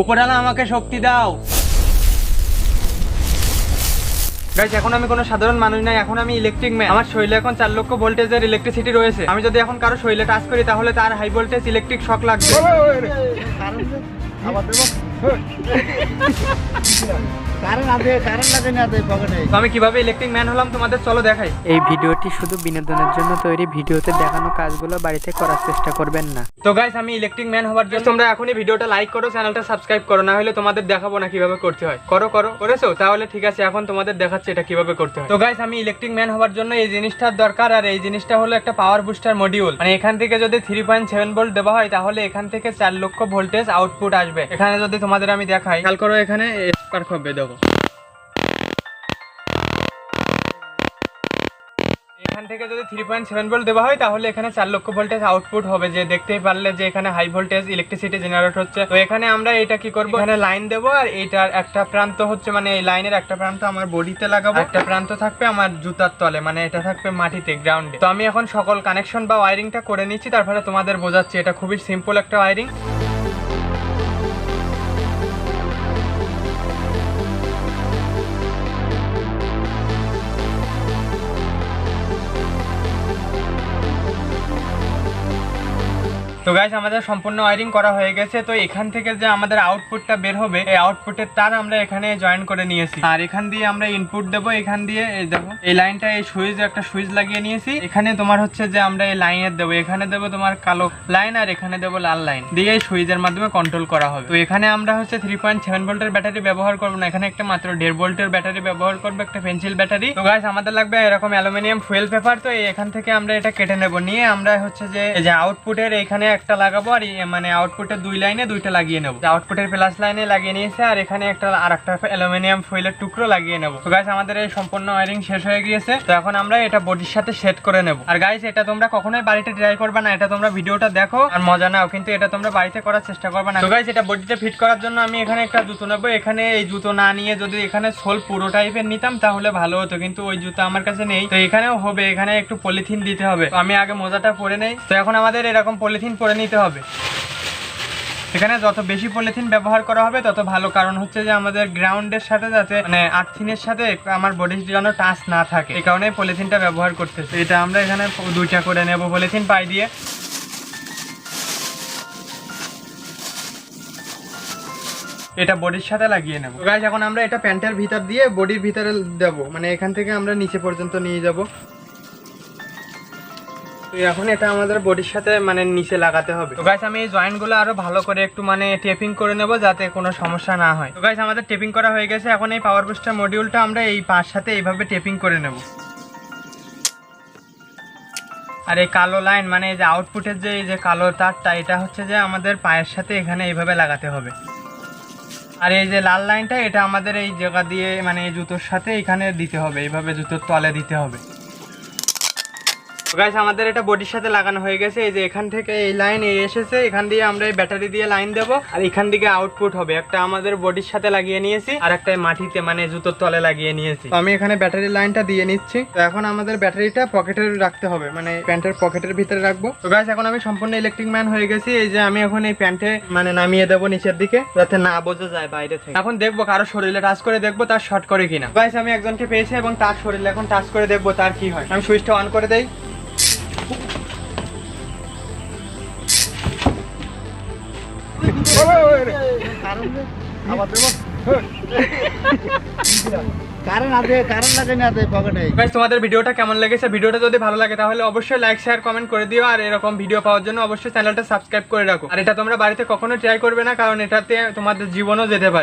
উপরওয়ালা আমাকে শক্তি দাও। গাইস, এখন আমি কোনো সাধারণ মানুষ নাই, এখন আমি ইলেকট্রিক ম্যান। আমার শরীরে এখন 4 লক্ষ ভোল্টেজের ইলেকট্রিসিটি রয়েছে। আমি যদি এখন কারো শরীরে টাচ করি তাহলে তার হাই ভোল্টেজ ইলেকট্রিক শক লাগবে। তো আমি কিভাবে ইলেকট্রিক ম্যান হলাম তোমাদের চলো দেখাই। এই ভিডিওটি শুধু বিনোদনের জন্য তৈরি। ভিডিওতে দেখানো কাজগুলো বাড়িতে করার চেষ্টা করবেন না। তো গাইস, আমি ইলেকট্রিক ম্যান হওয়ার জন্য তোমরা এখনই ভিডিওটা লাইক করো, চ্যানেলটা সাবস্ক্রাইব করো, না হলে তোমাদের দেখাবো না কিভাবে করতে হয়। করেছো? তাহলে ঠিক আছে, এখন তোমাদের দেখাচ্ছি এটা কিভাবে করতে হয়। তো গাইস, আমি ইলেকট্রিক ম্যান হওয়ার জন্য এই জিনিসটার দরকার, আর এই জিনিসটা হলো একটা পাওয়ার বুস্টার মডিউল। মানে এখান থেকে যদি 3.7 ভোল্ট দেওয়া হয় তাহলে এখান থেকে 4 লক্ষ ভোল্টেজ আউটপুট আসবে। এখানে যদি তোমাদের আমি দেখাই, খেয়াল করো, এখানে স্পার্ক হবে, দেখো এখান থেকে যদি 3.7 ভোল্ট দেওয়া হয় তাহলে এখানে 4 লক্ষ ভোল্টেজ আউটপুট হবে। যে দেখতেই পারলে যে এখানে হাই ভোল্টেজ ইলেকট্রিসিটি জেনারেট হচ্ছে। তো এখানে আমরা এটা কি করব, এখানে লাইন দেবো, আর এইটার একটা প্রান্ত হচ্ছে মানে এই লাইনের একটা প্রান্ত আমার বডিতে লাগাবো, একটা প্রান্ত থাকবে আমার জুতার তলে, মানে এটা থাকবে মাটিতে, গ্রাউন্ডে। তো আমি এখন সকল কানেকশন বা ওয়ারিংটা করে নিচ্ছি, তারপরে তোমাদের বোঝাচ্ছি। এটা খুবই সিম্পল একটা ওয়ারিং। তো গাইস, আমাদের সম্পূর্ণ ওয়্যারিং করা হয়ে গেছে। তো এখান থেকে যে আমাদের আউটপুটটা বের হবে, এই আউটপুটের তার আমরা এখানে জয়েন করে নিয়েছি, আর এখান দিয়ে আমরা ইনপুট দেবো। এখান দিয়ে এই দেখো এই লাইনটা, এই সুইচ, একটা সুইচ লাগিয়ে নিয়েছি। এখানে তোমার হচ্ছে যে আমরা এই লাইনের দেবো, এখানে দেবো তোমার কালো লাইন, আর এখানে দেবো লাল লাইন, দিয়ে এই সুইচের মাধ্যমে কন্ট্রোল করা হবে। তো এখানে আমরা হচ্ছে 3.7 ভোল্টের ব্যাটারি ব্যবহার করবো না, এখানে একটা মাত্র 1.5 ভোল্টের ব্যাটারি ব্যবহার করবো, একটা পেন্সিল ব্যাটারি। তো গাইস, আমাদের লাগবে এরকম অ্যালুমিনিয়াম ফুয়েল পেপার। তো এখান থেকে আমরা এটা কেটে নেবো, নিয়ে আমরা হচ্ছে যে আউটপুটের এখানে একটা লাগাবো, আর মানে আউটপুটের 2 লাইনে 2টা লাগিয়ে নেবো। আউটপুটের প্লাস লাইনে লাগিয়ে নিয়েছে, আর এখানে আরেকটা অ্যালুমিনিয়াম ফুয়েলের টুকরো লাগিয়ে নেবো। তো গাইস, আমাদের এই সম্পূর্ণ ওয়্যারিং শেষ হয়ে গিয়েছে। তো এখন আমরা এটা বডির সাথে সেট করে নেব। আর গাইস, এটা তোমরা কখনোই বাড়িতে ট্রাই করবে না, এটা তোমরা ভিডিওটা দেখো আর মজা নাও, কিন্তু এটা তোমরা বাড়িতে করার চেষ্টা করবে না। তো গাইস, এটা বডিতে ফিট করার জন্য আমি এখানে একটা জুতো নেবো। এখানে এই জুতো না নিয়ে যদি এখানে সোল পুরো টাইপের নিতাম তাহলে ভালো হতো, কিন্তু ওই জুতো আমার কাছে নেই। তো এখানেও হবে, এখানে একটু পলিথিন দিতে হবে। তো আমি আগে মোজাটা পরে নেই। তো এখন আমাদের এরকম পলিথিন পরে নিতে হবে। এখানে যত বেশি পলিথিন ব্যবহার করা হবে তত ভালো, কারণ হচ্ছে যে আমাদের গ্রাউন্ডের সাথে যাতে মানে আর্থিনের সাথে আমার বডির যেন টাচ না থাকে, এই কারণে পলিথিনটা ব্যবহার করতেছে। এটা আমরা এখানে 2টা করে নেব পলিথিন পাই দিয়ে। এটা বডির সাথে লাগিয়ে নেব। গাইস, এখন আমরা এটা প্যান্টের ভিতর দিয়ে বডির ভিতরে দেব, মানে এখান থেকে আমরা নিচে পর্যন্ত নিয়ে যাব। এখন এটা আমাদের বডির সাথে মানে নিচে লাগাতে হবে। তো গাইস, আমি এই জয়েন্টগুলো আরো ভালো করে একটু মানে টেপিং করে নেব যাতে কোনো সমস্যা না হয়। তো গাইস, আমাদের টেপিং করা হয়ে গেছে। এখন এই পাওয়ার বুস্টার মডিউলটা আমরা এই পাশ সাথে এইভাবে টেপিং করে নেব। আর এই কালো লাইন মানে এই যে আউটপুটের যে এই যে কালো তারটা, এটা হচ্ছে যে আমাদের পায়ের সাথে এখানে এইভাবে লাগাতে হবে। আর এই যে লাল লাইনটা, এটা আমাদের এই জায়গা দিয়ে মানে এই জুতোর সাথে এখানে দিতে হবে, এইভাবে জুতোর তলে দিতে হবে। গাইস, আমাদের এটা বডির সাথে লাগানো হয়ে গেছে। এই যে এখান থেকে এই লাইন এসেছে, এখান দিয়ে আমরা এই ব্যাটারি দিয়ে লাইন দেব, আর এখান থেকে আউটপুট হবে। একটা আমাদের বডির সাথে লাগিয়ে নিয়েছি, আর একটা মাটিতে মানে জুতোর তলে লাগিয়ে নিয়েছি। তো আমি এখানে ব্যাটারি লাইনটা দিয়ে নিচ্ছি। তো এখন আমাদের ব্যাটারিটা পকেটে রাখতে হবে, মানে প্যান্টের পকেটের ভিতরে রাখবো। তো গাইস, এখন আমি সম্পূর্ণ ইলেকট্রিক ম্যান হয়ে গেছি। এই যে আমি এখন এই প্যান্টে মানে নামিয়ে দেবো নিচের দিকে, যাতে না বোঝা যায় বাইরে থেকে। এখন দেখবো কারো শরীরে টাচ করে দেখবো তার শর্ট করে কিনা। গাইস, আমি একজনকে পেয়েছি এবং তার শরীরে এখন টাচ করে দেখবো তার কি হয়। আমি সুইচটা অন করে দেই। তোমাদের ভিডিওটা কেমন লেগেছে? ভিডিওটা যদি ভালো লাগে তাহলে অবশ্যই লাইক শেয়ার কমেন্ট করে দিও, আর এরকম ভিডিও পাওয়ার জন্য অবশ্যই চ্যানেলটা সাবস্ক্রাইব করে রাখো। আর এটা তোমরা বাড়িতে কখনো ট্রাই করবে না, কারণ এটাতে তোমাদের জীবনও যেতে পারে।